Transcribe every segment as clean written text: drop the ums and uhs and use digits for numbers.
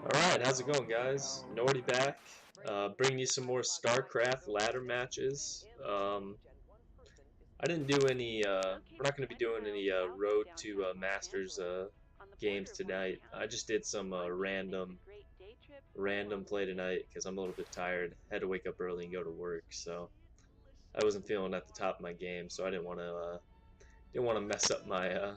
Alright, how's it going, guys? Nordy back, bringing you some more StarCraft ladder matches. I didn't do any, we're not going to be doing any Road to Masters games tonight. I just did some random play tonight because I'm a little bit tired. Had to wake up early and go to work, so I wasn't feeling at the top of my game, so I didn't want to mess up my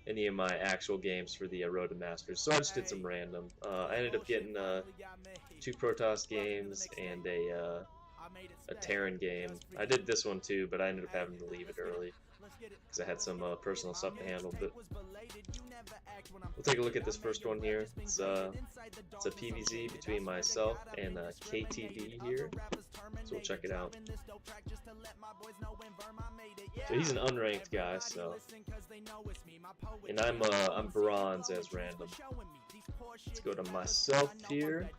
any of my actual games for the Road to Masters, so I just did some random. I ended up getting 2 Protoss games and a Terran game. I did this one too, but I ended up having to leave it early because I had some personal stuff to handle. But we'll take a look at this first one here. It's a PvZ between myself and KTV here, so we'll check it out. So he's an unranked guy, so, and I'm bronze as random. Let's go to myself here.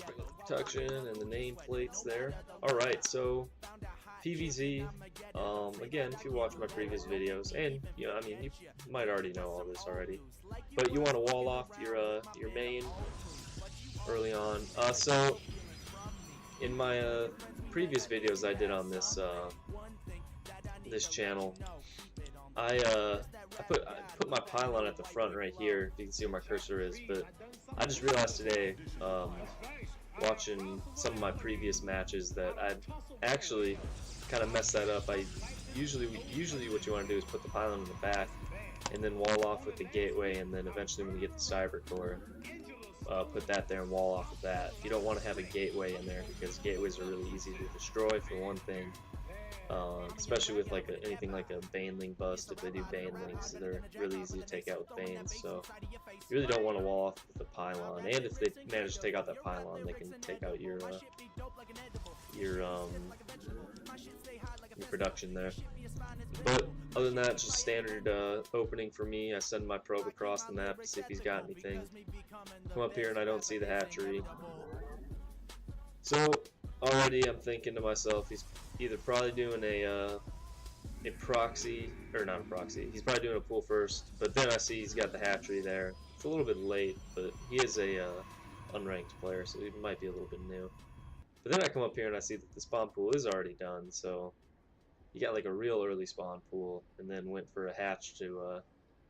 Bring up the protection and the nameplates there. Alright, so PvZ, again, if you watch my previous videos, and you know, I mean, you might already know all this already, but you want to wall off your main early on. So in my previous videos I did on this this channel, I put my pylon at the front right here. You can see where my cursor is, but I just realized today, watching some of my previous matches, that I'd actually kind of messed that up. Usually what you want to do is put the pylon in the back, and then wall off with the gateway, and then eventually when you get the cyber core, put that there and wall off with that. You don't want to have a gateway in there because gateways are really easy to destroy for one thing. Especially with like anything like a Baneling bust. If they do Banelings, they're really easy to take out with Banes, so you really don't want to wall off with the pylon. And if they manage to take out that pylon, they can take out your production there. But other than that, just standard opening for me. I send my probe across the map to see if he's got anything. Come up here and I don't see the hatchery. So already I'm thinking to myself, he's either probably doing a proxy, or not a proxy, he's probably doing a pull first, but then I see he's got the hatchery there. It's a little bit late, but he is a unranked player, so he might be a little bit new. But then I come up here and I see that the spawn pool is already done, so he got like a real early spawn pool, and then went for a hatch to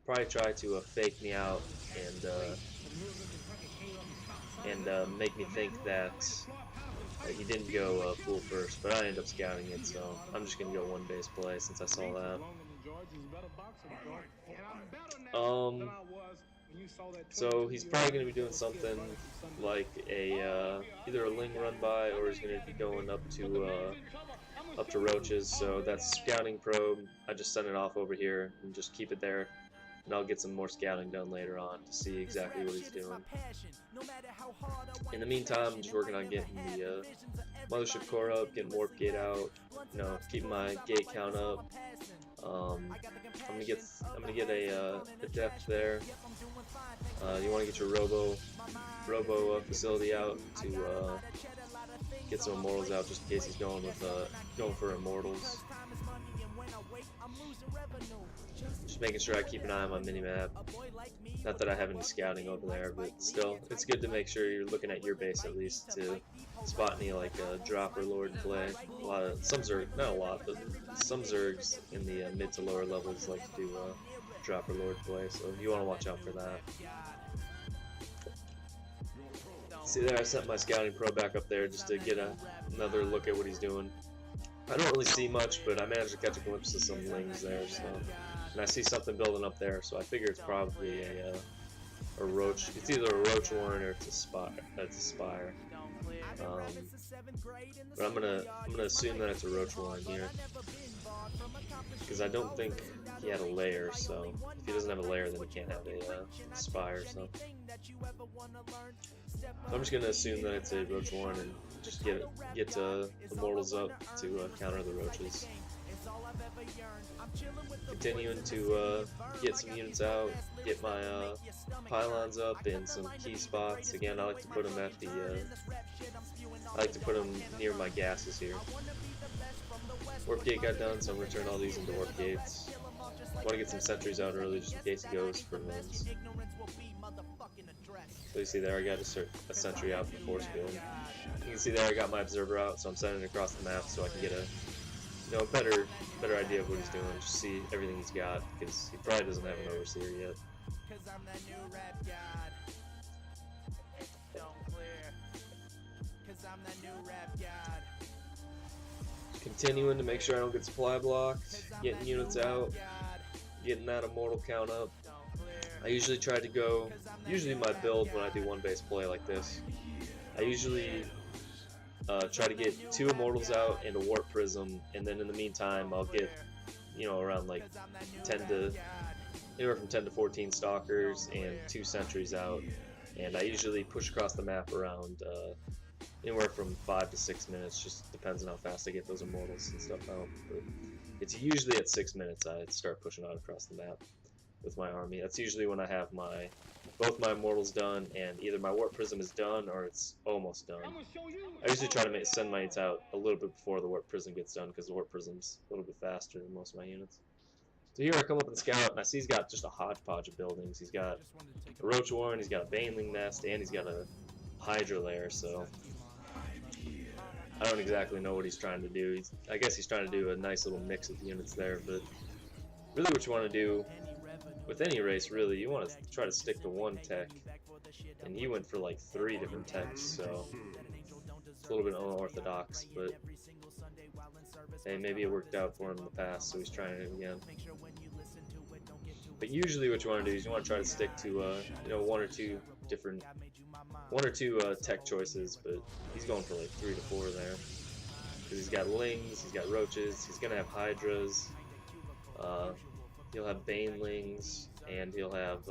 probably try to fake me out and make me think that he didn't go pool first, but I ended up scouting it, so I'm just going to go one base play since I saw that. So he's probably going to be doing something like either a Ling run by, or he's going to be going up to roaches. So that's scouting probe. I just send it off over here and just keep it there, and I'll get some more scouting done later on to see exactly what he's doing. In the meantime, I'm just working on getting the mothership core up, getting warp gate out, you know, keeping my gate count up. I'm gonna get a depth there. You want to get your robo facility out to get some immortals out, just in case he's going for immortals. Just making sure I keep an eye on my minimap. Not that I have any scouting over there, but still, it's good to make sure you're looking at your base at least to spot any like dropper lord play. Some Zerg, not a lot, but some Zergs in the mid to lower levels like to do dropper lord play, so you want to watch out for that. See there, I sent my scouting probe back up there just to get another look at what he's doing. I don't really see much, but I managed to catch a glimpse of some Lings there, so, and I see something building up there, so I figure it's probably a roach. It's either a roach warren or it's a spire. But I'm gonna assume that it's a roach warren here, because I don't think he had a layer. So if he doesn't have a layer, then he can't have a spire. So I'm just gonna assume that it's a roach warren and just get the mortals up to counter the roaches. Continuing to get some units out, get my pylons up in some key spots. Again, I like to put them at near my gases here. Warp gate got done, so I'm gonna turn all these into warp gates. Want to get some sentries out early just in case he goes for runs. So you see there, I got a sentry out for force field. You can see there, I got my observer out, so I'm sending it across the map so I can get a better idea of what he's doing. Just see everything he's got, because he probably doesn't have an overseer yet. Continuing to make sure I don't get supply blocked, getting units out, getting that immortal count up. I usually try to go, my build when I do one base play like this, I usually try to get 2 immortals out and a warp prism, and then in the meantime I'll get, around like anywhere from 10 to 14 stalkers and 2 sentries out, and I usually push across the map around anywhere from 5 to 6 minutes, just depends on how fast I get those immortals and stuff out. But it's usually at 6 minutes I start pushing out across the map with my army. That's usually when I have both my immortals done, and either my warp prism is done or it's almost done. I usually try to send my units out a little bit before the warp prism gets done, because the warp prism's a little bit faster than most of my units. So here I come up and scout, and I see he's got just a hodgepodge of buildings. He's got a roach warren, he's got a baneling nest, and he's got a hydra lair. So I don't exactly know what he's trying to do. I guess he's trying to do a nice little mix of units there, but really what you want to do with any race, really, you want to try to stick to one tech, and he went for like 3 different techs, so it's a little bit unorthodox, but hey, maybe it worked out for him in the past, so he's trying it again. But usually what you want to do is you want to try to stick to one or two tech choices, but he's going for like 3 to 4 there, because he's got lings, he's got roaches, he's gonna have hydras, he'll have banelings, and he'll have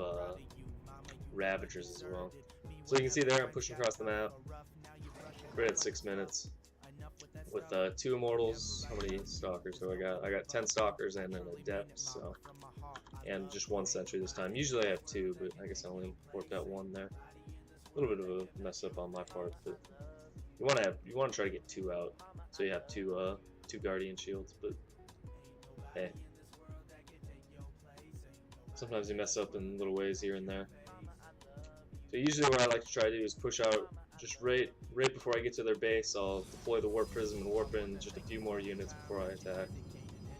ravagers as well. So you can see there I'm pushing across the map right at 6 minutes with 2 immortals. How many stalkers do I got? I got 10 stalkers and an adept, so, and just 1 sentry this time. Usually I have 2, but I guess I only worked out 1 there. A little bit of a mess up on my part, but you want to try to get 2 out, so you have 2 guardian shields. But hey, sometimes you mess up in little ways here and there. So usually what I like to try to do is push out just right before I get to their base. I'll deploy the warp prism and warp in just a few more units before I attack.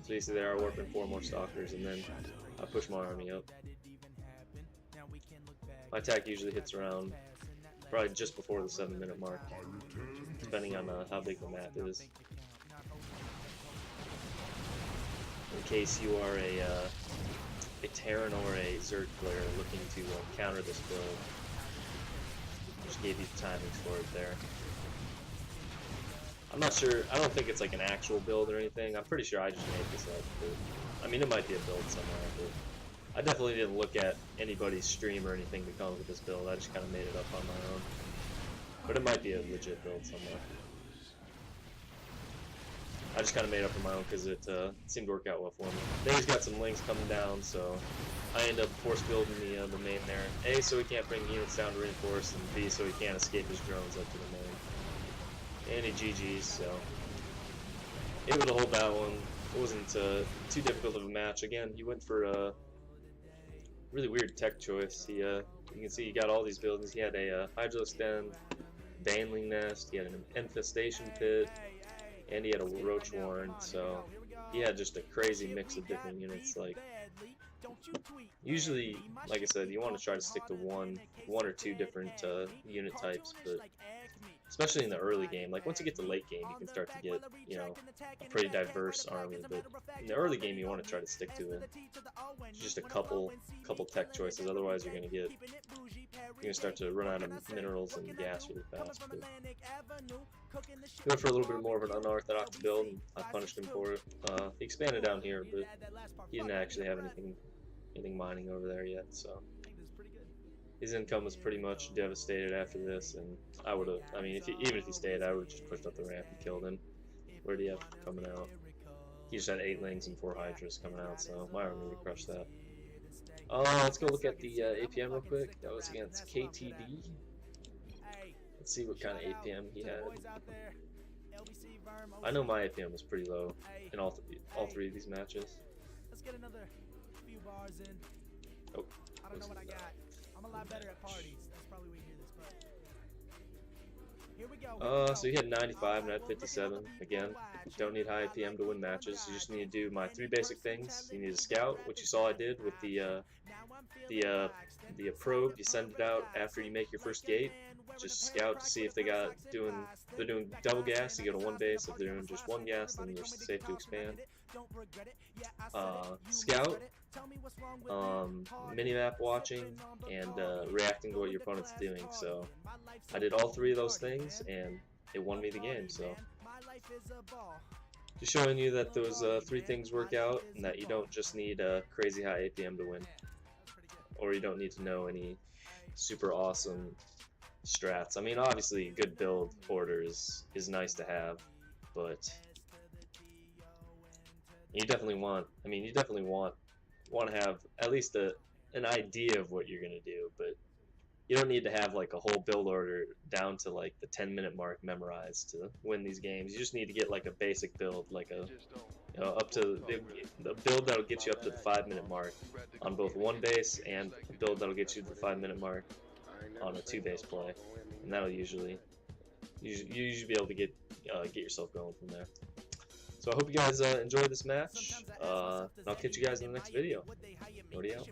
So you see there I warp in 4 more stalkers, and then I push my army up. My attack usually hits around probably just before the 7-minute mark, depending on how big the map is. In case you are a Terran or a Zerg player looking to counter this build, just gave you the timings for it there. I'm not sure, I don't think it's like an actual build or anything. I'm pretty sure I just made this up, but I mean, it might be a build somewhere, but I definitely didn't look at anybody's stream or anything to come up with this build. I just kind of made it up on my own. But it might be a legit build somewhere. I just kind of made it up on my own because it seemed to work out well for me. Then he's got some links coming down, so I end up force building the main there. A, so he can't bring units down to reinforce, and B, so he can't escape his drones up to the main. And he GG's, so able to hold that one. It wasn't too difficult of a match. Again, he went for a really weird tech choice. He, you can see he got all these buildings. He had a Hydro Stem, Baneling Nest, he had an Infestation Pit, and he had a Roach Warren, so he had just a crazy mix of different units. Like, usually, like I said, you want to try to stick to one or two different unit types, but especially in the early game, like once you get to late game, you can start to get, a pretty diverse army, but in the early game, you want to try to stick to just a couple tech choices, otherwise you're going to start to run out of minerals and gas really fast. But he went for a little bit more of an unorthodox build, and I punished him for it. He expanded down here, but he didn't actually have anything mining over there yet, so his income was pretty much devastated after this, and I would have, I mean, even if he stayed, I would have just pushed up the ramp and killed him. Where do you have coming out? He just had 8 lings and 4 hydras coming out, so my army would crush that. Let's go look at the APM real quick. That was against KTD. Let's see what kind of APM he had. I know my APM was pretty low in all 3 of these matches. Oh, I don't know what I got. I'm a lot better at parties. That's probably where you hear this, but here we go. So you hit 95 and I had 57. Again, don't need high APM to win matches. You just need to do my 3 basic things. You need a scout, which you saw I did with the probe. You send it out after you make your first gate. Just scout to see if they're doing double gas. You go to 1 base. If they're doing just 1 gas, then you're safe to expand. Scout, minimap watching, and reacting to what your opponent's doing. So I did all 3 of those things, and it won me the game. So just showing you that those 3 things work out, and that you don't just need a crazy high APM to win, or you don't need to know any super awesome strats. I mean, obviously, good build order is nice to have, but you definitely want. I mean, you definitely want to have at least an idea of what you're gonna do, but you don't need to have like a whole build order down to like the 10-minute mark memorized to win these games. You just need to get like a basic build, like up to the build that'll get you up to the 5-minute mark on both 1 base, and a build that'll get you to the 5-minute mark on a 2 base play, and that'll usually be able to get yourself going from there. So I hope you guys enjoyed this match. I'll catch you guys in the next video. Lordy out.